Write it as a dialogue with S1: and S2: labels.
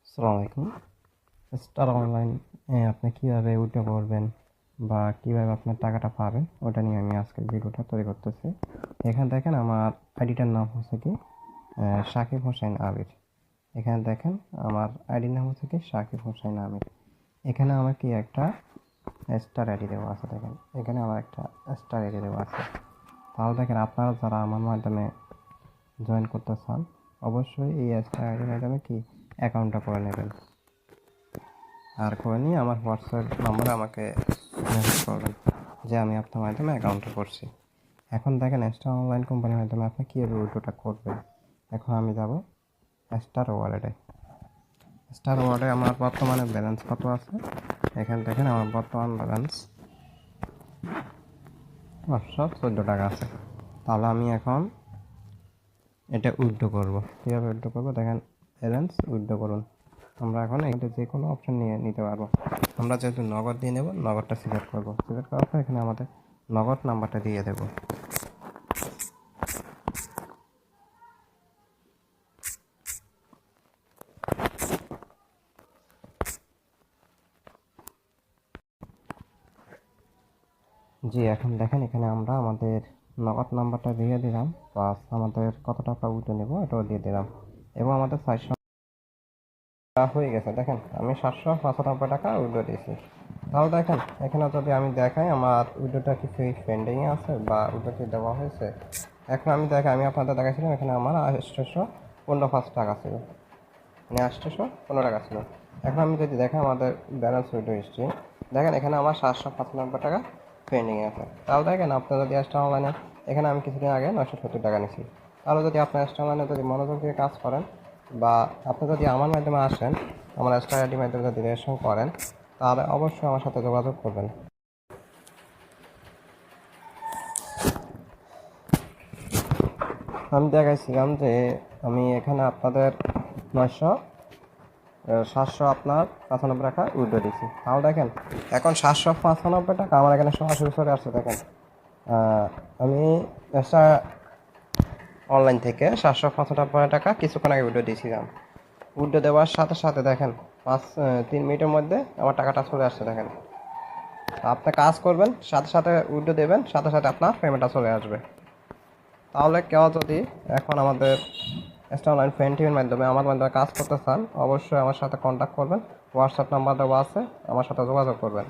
S1: আসসালামু আলাইকুম। Star online আপনি কীভাবে উইথড্র করবেন বা কীভাবে আপনার টাকাটা পাবেন ওটা নিয়ে আমি আজকের ভিডিওটা তৈরি করতেছি। এখানে দেখেন আমার আইডিটার নাম হচ্ছে কি সাকিব হোসেন আবির। এখানে দেখেন আমার আইডির নাম হচ্ছে কি সাকিব হোসেন আবির। এখানে আমার কি একটা স্টার আইডি দেওয়া আছে। দেখেন এখানে আমার একটা স্টার আইডি দেওয়া আছে। তাহলে দেখেন আপনারা যারা আমার মাধ্যমে জয়েন করতে চান অবশ্যই এই স্টার আইডির মাধ্যমে কি অ্যাকাউন্টটা করে নেবেন। আর করে নিয়ে আমার হোয়াটসঅ্যাপ নম্বরে আমাকে মেসেজ করবেন যে আমি আপনার মাধ্যমে অ্যাকাউন্টটা করছি। এখন দেখেন স্টার অনলাইন কোম্পানির মাধ্যমে আপনি কীভাবে উইথড্রটা করবেন। এখন আমি যাব স্টার ওয়ালেটে। স্টার ওয়ালেটে আমার বর্তমানে ব্যালেন্স কত আছে এখানে দেখেন আমার বর্তমান ব্যালেন্স 514 টাকা আছে। তাহলে আমি এখন এটা উইথড্র করবো। কীভাবে উইথড্র করবো দেখেন ব্যালেন্স উইথড্র করুন। আমরা এখন এখানে যে কোনো অপশন নিয়ে নিতে পারবো। আমরা যেহেতু নগদ দিয়ে নেব নগদটা সিলেক্ট করবো। সিলেক্ট করার পর এখানে আমাদের নগদ নাম্বারটা দিয়ে দেব। জি এখন দেখেন এখানে আমরা আমাদের নগদ নাম্বারটা দিয়ে দিলাম, প্লাস আমাদের কত টাকা উঠে নেব এটাও দিয়ে দিলাম এবং আমাদের 400 হয়ে গেছে। দেখেন আমি 795 টাকা উইথড্র দিয়েছি। তাহলে দেখেন এখানে যদি আমি দেখাই আমার উইথড্রটা কিছু পেন্ডিংয়ে আছে বা উইথড্রটি দেওয়া হয়েছে। এখন আমি আমি আপনাদের দেখাচ্ছিলাম এখানে আমার 815 টাকা ছিল, মানে 815 টাকা ছিল। এখন আমি যদি দেখেন আমাদের ব্যালেন্স উইথড্র হিস্ট্রি দেখেন এখানে আমার 795 টাকা পেন্ডিংয়ে আছে। তাহলে দেখেন আপনার যদি স্টার অনলাইনে এখানে আমি কিছুদিন আগে 970 টাকা নিয়েছি। তাহলে যদি আপনার স্টার অনলাইনে যদি মনোযোগ দিয়ে কাজ করেন বা আপনি যদি আমার মাধ্যমে আসেন, আমার স্টার আইডির মাধ্যমে যদি রেজিস্ট্রেশন করেন তাহলে অবশ্যই আমার সাথে যোগাযোগ করবেন। আমি দেখাইছিলাম যে আমি এখানে আপনাদের 795 আপনার 95 টাকা উইথড্র দিচ্ছি। তাহলে দেখেন এখন 795 টাকা আমার এখানে সরাসরি চলে আসছে। দেখেন আমি স্টার অনলাইন থেকে 795 টাকা কিছুক্ষণ আগে উইথড্র দিয়েছিলাম। উইথড্র দেওয়ার সাথে সাথে দেখেন 3 মিনিটের মধ্যে আমার টাকাটা চলে আসছে। দেখেন আপনি কাজ করবেন সাথে সাথে উইথড্র দেবেন, সাথে সাথে আপনার পেমেন্টটা চলে আসবে। তাহলে কেউ যদি এখন আমাদের স্টার অনলাইন ফ্রেন্ড মাধ্যমে আমার মাধ্যমে কাজ করতে চান অবশ্যই আমার সাথে কন্ট্যাক্ট করবেন। হোয়াটসঅ্যাপ নাম্বার দেওয়া আছে, আমার সাথে যোগাযোগ করবেন।